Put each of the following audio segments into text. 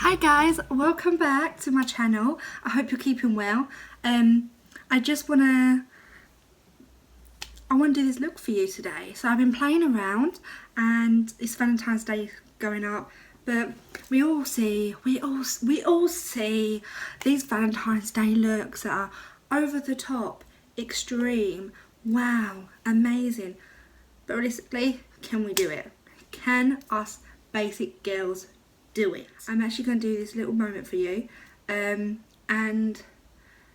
Hi guys, welcome back to my channel. I hope you're keeping well. I want to do this look for you today. So I've been playing around and it's Valentine's Day going up, but we all see these Valentine's Day looks that are over the top, extreme, wow, amazing. But realistically, can we do it? Can us basic girls do it? I'm actually going to do this little moment for you, and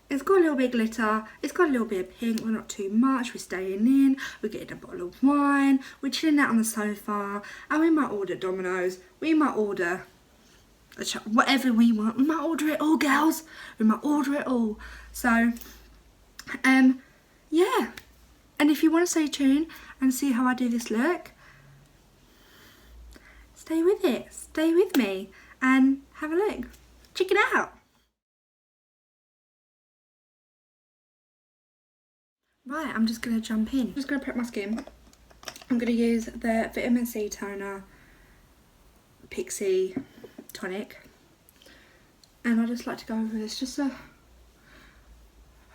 it's got a little bit of glitter, it's got a little bit of pink, we're not too much, we're staying in, we're getting a bottle of wine, we're chilling out on the sofa, and we might order Domino's, we might order whatever we want, we might order it all, girls, we might order it all. So yeah, and if you want to stay tuned and see how I do this look, stay with it, stay with me and have a look. Check it out. Right, I'm just going to jump in. I'm just going to prep my skin. I'm going to use the Vitamin C Toner Pixie Tonic. And I just like to go over this just to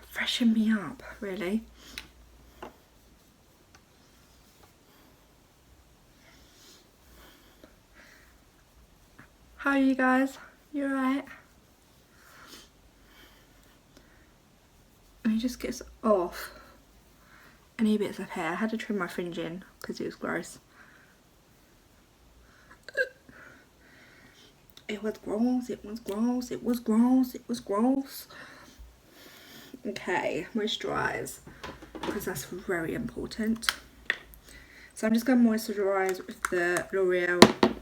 freshen me up, really. How are you guys? You alright? And it just gets off any bits of hair. I had to trim my fringe in because it was gross. It was gross, it was gross, it was gross, it was gross. Okay, moisturise, because that's very important. So I'm just going to moisturise with the L'Oreal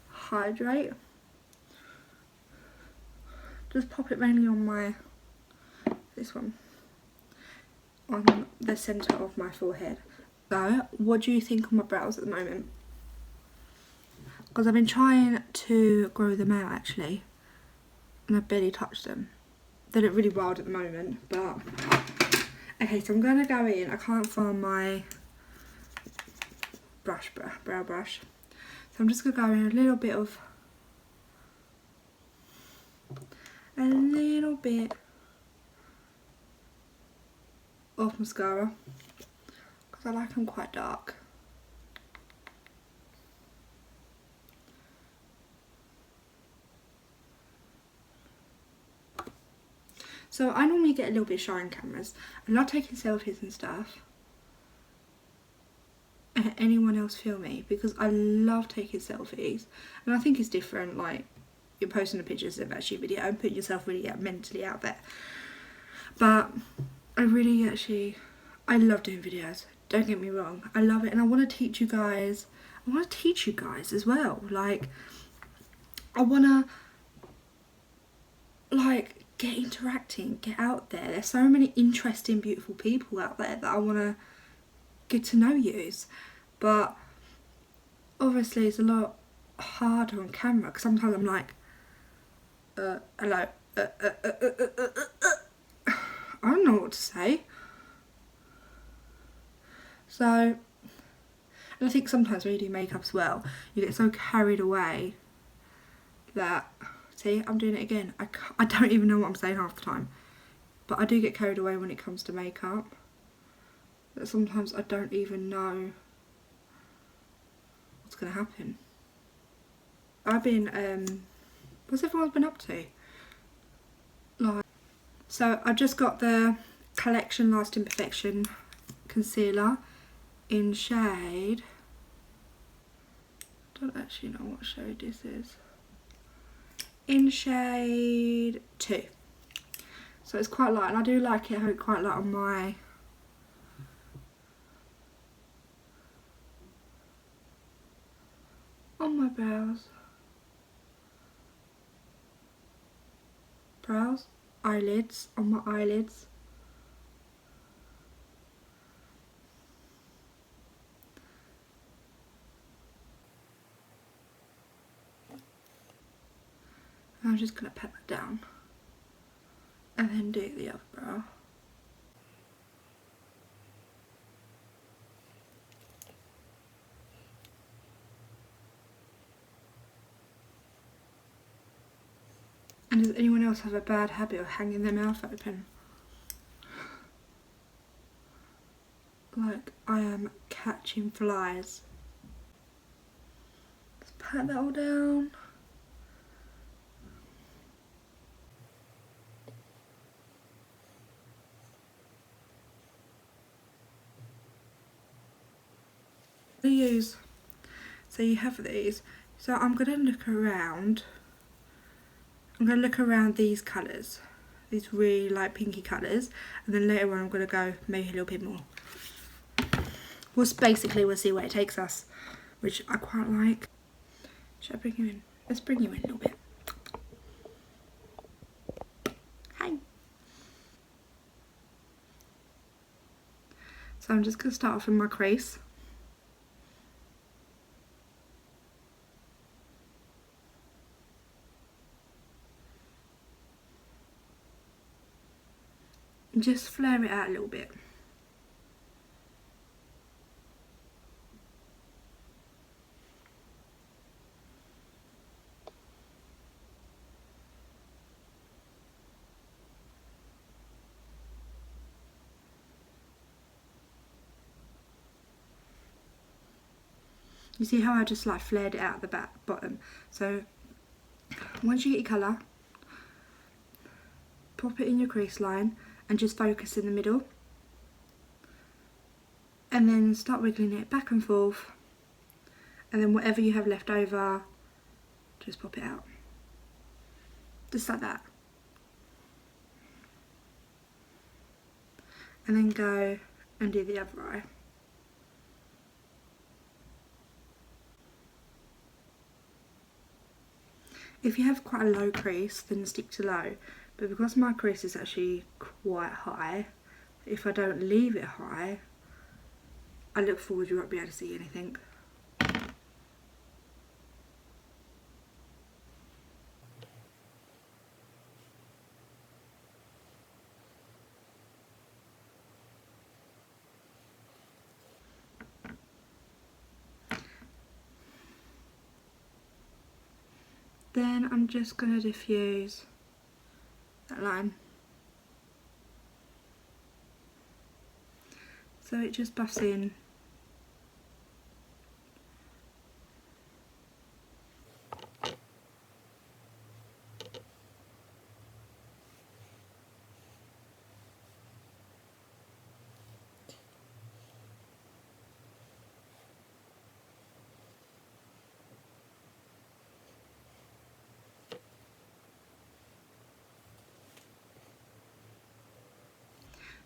Hydrate. Just pop it mainly on this one, on the centre of my forehead. So, what do you think of my brows at the moment? Because I've been trying to grow them out actually, and I've barely touched them. They look really wild at the moment, but okay. So I'm going to go in. I can't find my brow brush, so I'm just going to go in a little bit of mascara, because I like them quite dark. So I normally get a little bit shy on cameras. I love taking selfies and stuff. Anyone else feel me? Because I love taking selfies, and I think it's different. Like, you're posting the pictures of actually video and putting yourself really mentally out there. But I love doing videos. Don't get me wrong. I love it, and I want to teach you guys. I want to teach you guys as well. Like, I want to get interacting, get out there. There's so many interesting, beautiful people out there that I want to get to know yous. But obviously it's a lot harder on camera, because sometimes I'm like, hello, I don't know what to say. So, and I think sometimes when you do makeup as well, you get so carried away that, see, I'm doing it again. I don't even know what I'm saying half the time. But I do get carried away when it comes to makeup. That sometimes I don't even know what's going to happen. I've been, what's everyone been up to? So I just got the Collection Lasting Perfection concealer in shade, I don't actually know what shade this is, in shade 2. So it's quite light, and I do like it how it's quite light on my brows, eyelids, on my eyelids. And I'm just going to pat that down and then do the other brow. And does anyone else have a bad habit of hanging their mouth open? Like I am catching flies. Let's pat that all down. So you have these. So I'm going to look around. I'm going to look around these colours. These really light pinky colours. And then later on I'm going to go maybe a little bit more. We'll see where it takes us. Which I quite like. Should I bring you in? Let's bring you in a little bit. Hi. So I'm just going to start off with my crease. And just flare it out a little bit. You see how I just like flared it out at the bottom? So once you get your colour, pop it in your crease line and just focus in the middle. And then start wiggling it back and forth. And then whatever you have left over, just pop it out. Just like that. And then go and do the other eye. If you have quite a low crease, then stick to low. But because my crease is actually quite high, if I don't leave it high, I look forward you won't be able to see anything. Then I'm just going to diffuse that line. So it just buffs in.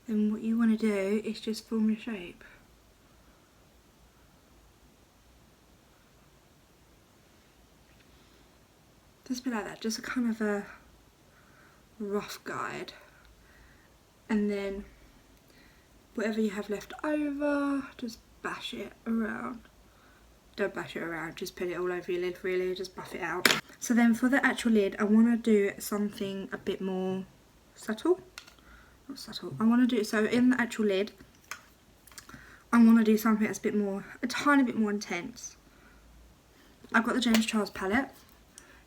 Then what you want to do is just form your shape. Just be like that, just a kind of a rough guide. And then whatever you have left over, just bash it around. Don't bash it around, just put it all over your lid really, just buff it out. So then for the actual lid, I want to do something a bit more subtle. Not subtle, I want to do, so in the actual lid, I want to do something that's a tiny bit more intense. I've got the James Charles palette,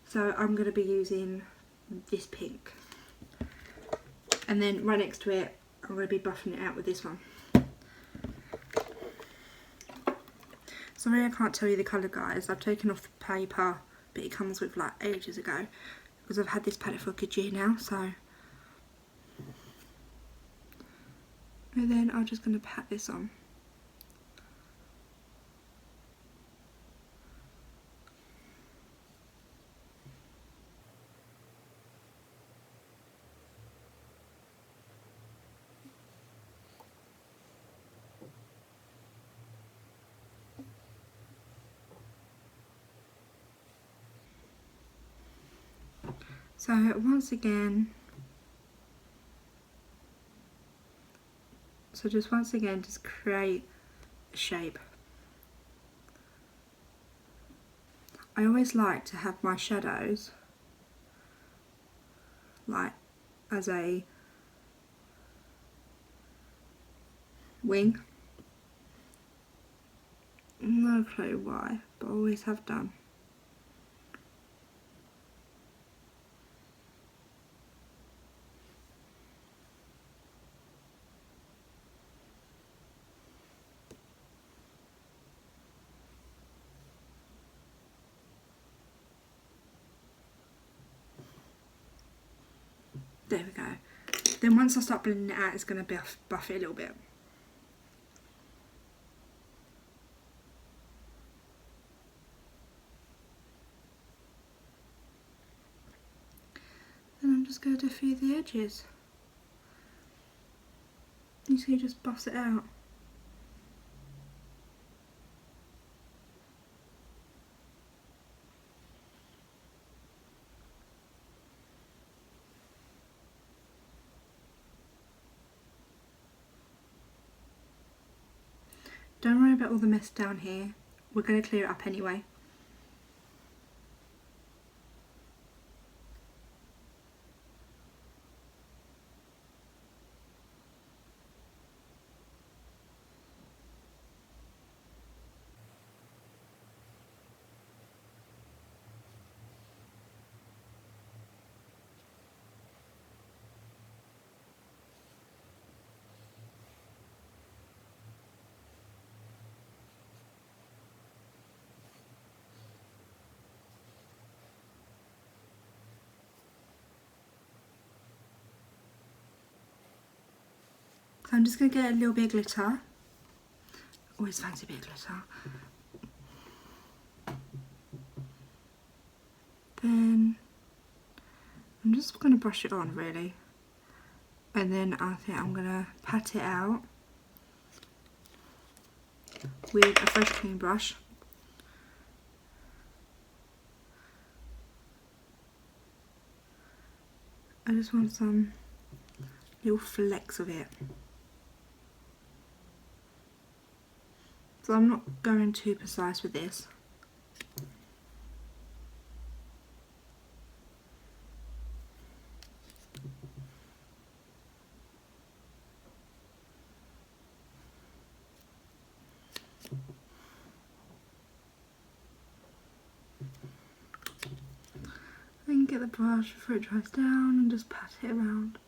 so I'm going to be using this pink. And then right next to it, I'm going to be buffing it out with this one. Sorry I can't tell you the colour, guys. I've taken off the paper, but it comes with like ages ago. Because I've had this palette for a good year now, so. And then I'm just going to pat this on. So once again, just create a shape. I always like to have my shadows like as a wing. No clue why, but I always have done. There we go. Then once I start blending it out, it's going to buff it a little bit. Then I'm just going to diffuse the edges. You see, just buffs it out. Don't worry about all the mess down here. We're going to clear it up anyway. So I'm just going to get a little bit of glitter. Always fancy a bit of glitter. Then I'm just going to brush it on really. And then I think I'm going to pat it out with a fresh clean brush. I just want some little flecks of it. So I'm not going too precise with this. Then get the brush before it dries down and just pat it around.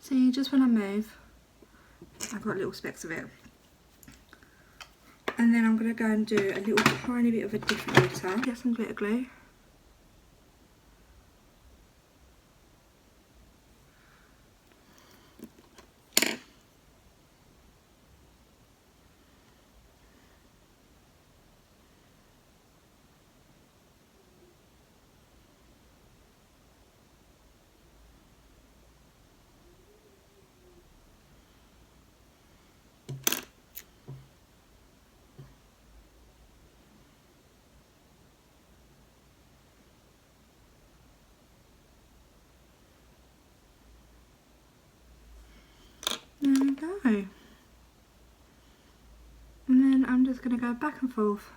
See, just when I move, I've got little specks of it. And then I'm going to go and do a little tiny bit of a different glitter. Get some glitter glue. There we go. And then I'm just going to go back and forth.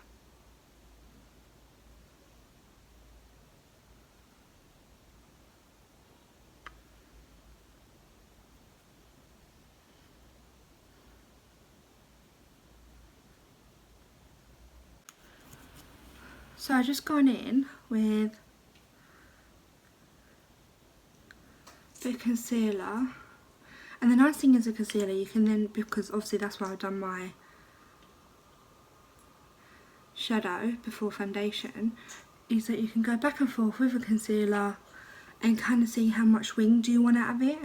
So I've just gone in with a bit of concealer. And the nice thing is a concealer, you can then, because obviously that's why I've done my shadow before foundation, is that you can go back and forth with a concealer and kind of see how much wing do you want out of it.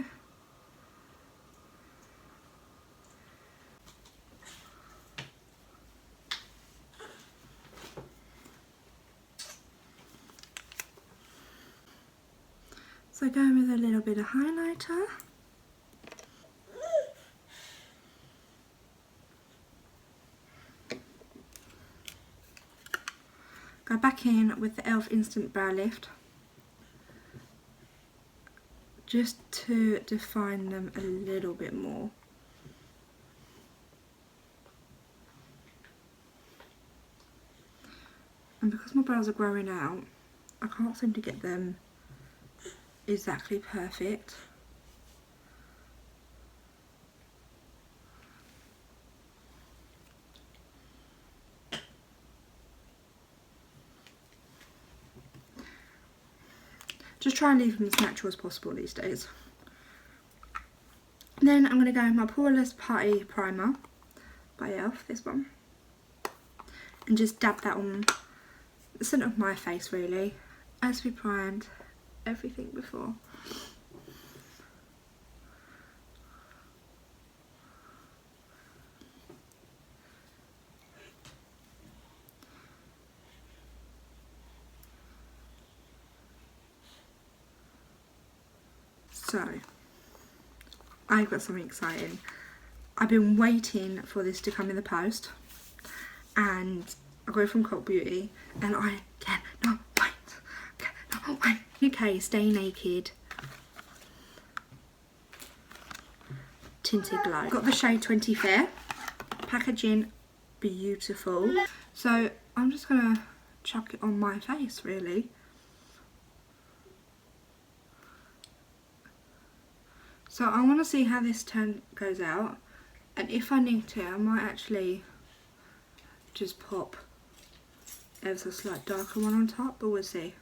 So going with a little bit of highlighter. Go back in with the e.l.f. Instant Brow Lift, just to define them a little bit more. And because my brows are growing out, I can't seem to get them exactly perfect. Just try and leave them as natural as possible these days. Then I'm going to go with my Poreless Party Primer by e.l.f., this one. And just dab that on the centre of my face really, as we primed everything before. So, I've got something exciting. I've been waiting for this to come in the post, and I got it from Cult Beauty, and I cannot wait. UK Stay Naked Tinted Glow. Got the shade 20 Fair. Packaging beautiful. So I'm just gonna chuck it on my face really. So I want to see how this goes out, and if I need to I might actually just pop ever so slight darker one on top, but we'll see.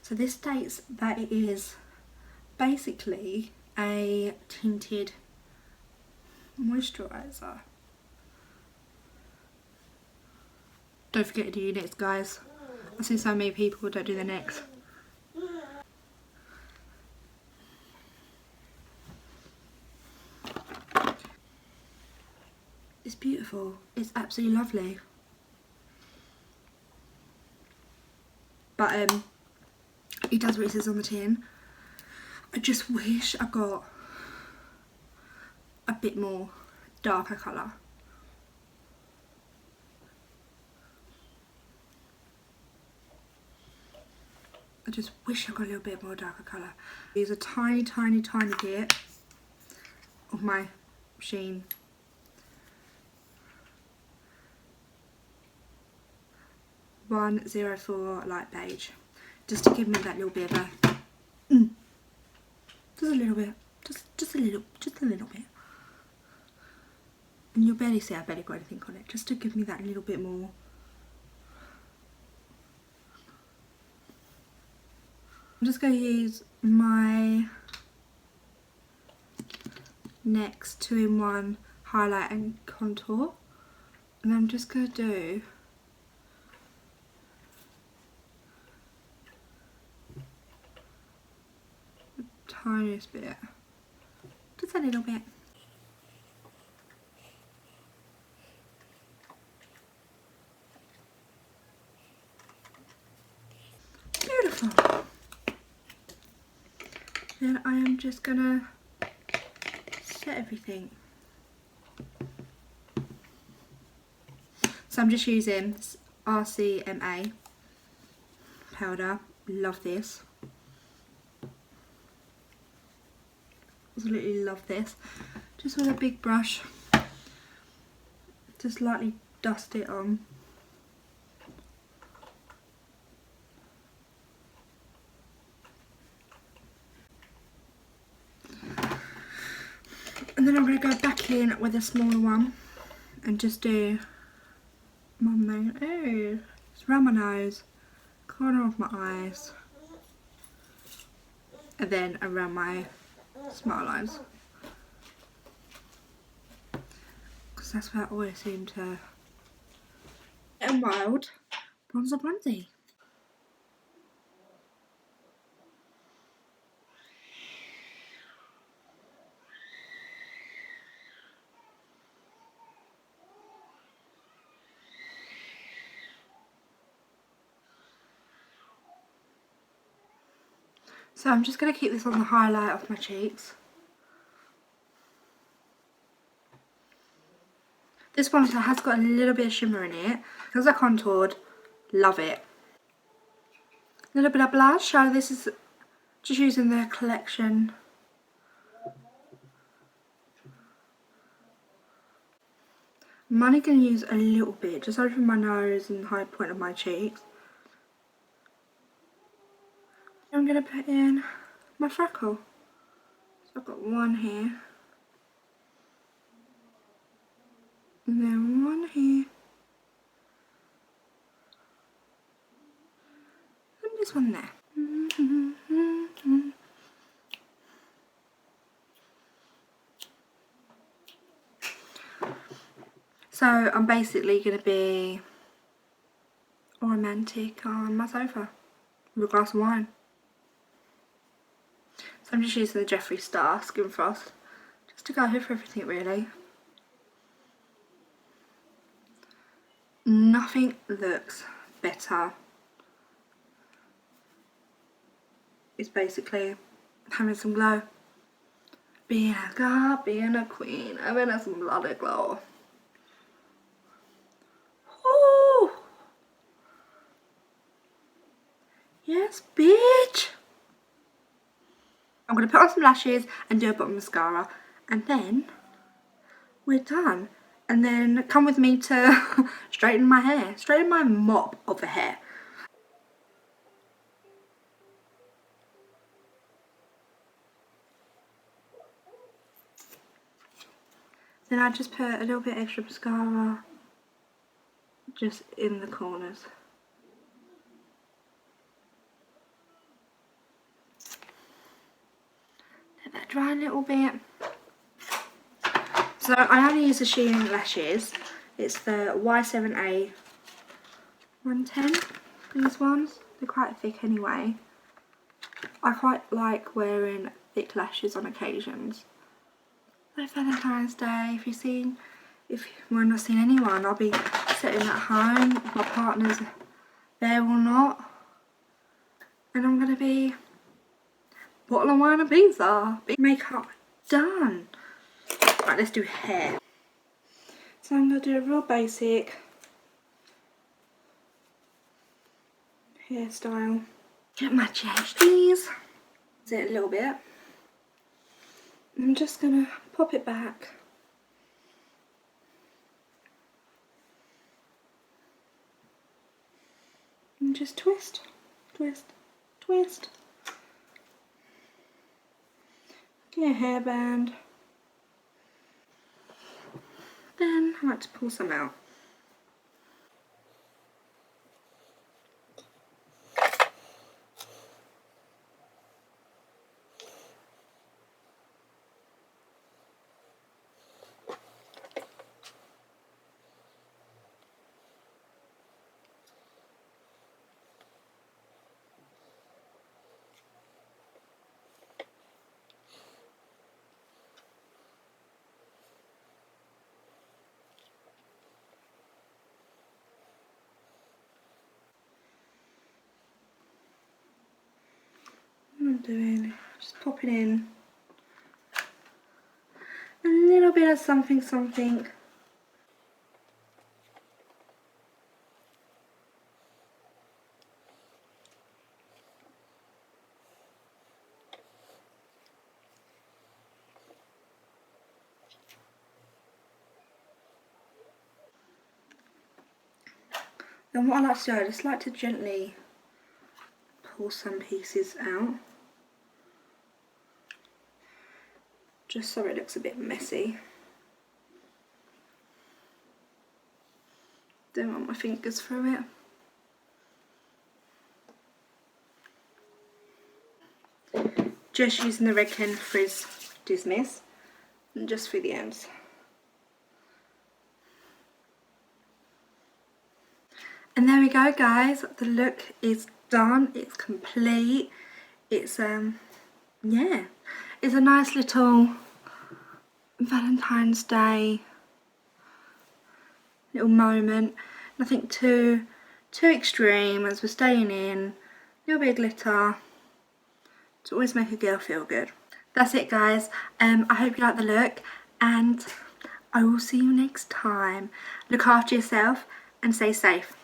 So this states that it is basically a tinted moisturiser. Don't forget to do your next, guys. I've seen so many people who don't do their necks. It's beautiful. It's absolutely lovely. But it does what it says on the tin. I just wish I got a bit more darker colour. I just wish I got a little bit more darker colour. Use a tiny bit of my Sheen .104 light beige, just to give me that little bit of a just a little bit, just a little bit. And you'll barely see I barely got anything on it, just to give me that little bit more. I'm just going to use my NYX 2-in-1 highlight and contour, and I'm just going to do the tiniest bit, just a little bit. Beautiful. Then I am just gonna set everything. So I'm just using RCMA powder. Love this. Absolutely love this. Just with a big brush, just lightly dust it on. And then I'm going to go back in with a smaller one and just do my main, just around my nose, corner of my eyes, and then around my smile lines. Because that's where I always seem to. And Wild Bronzer Bronzy. So I'm just going to keep this on the highlight of my cheeks. This one has got a little bit of shimmer in it. Because I contoured, love it. A little bit of blush. So this is just using the collection. I'm only going to use a little bit, just over my nose and the high point of my cheeks. I'm going to put in my freckle. I've got one here. And then one here. And this one there. So I'm basically going to be romantic on my sofa with a glass of wine. So I'm just using the Jeffree Star Skin Frost just to go over everything really. Nothing looks better. It's basically having some glow. Being a girl, being a queen, having some bloody glow. Ooh. Yes, bitch. I'm going to put on some lashes and do a bottom mascara. And then we're done. And then come with me to straighten my hair. Straighten my mop of the hair. Then I just put a little bit extra mascara just in the corners. Let that dry a little bit. So I only use the Shein lashes. It's the Y7A 110. These ones, they're quite thick anyway. I quite like wearing thick lashes on occasions. Like Valentine's Day, if we're not seeing anyone, I'll be sitting at home, my partner's there or not, and I'm gonna be bottle of wine and pizza. Makeup done. Right, let's do hair. So I'm gonna do a real basic hairstyle. Get my JHDs. It a little bit. I'm just gonna pop it back. And just twist, twist, twist. Get a hairband. Then I like to pull some out. I'm doing, just popping in a little bit of something something. And what I like to do, I just like to gently pull some pieces out, just so it looks a bit messy. Don't want my fingers through it. Just using the Red Ken Frizz Dismiss, and just through the ends. And there we go, guys. The look is done. It's complete. It's yeah, it's a nice little Valentine's Day little moment. Nothing too extreme as we're staying in. A little bit of glitter to always make a girl feel good. That's it, guys. I hope you like the look, and I will see you next time. Look after yourself and stay safe.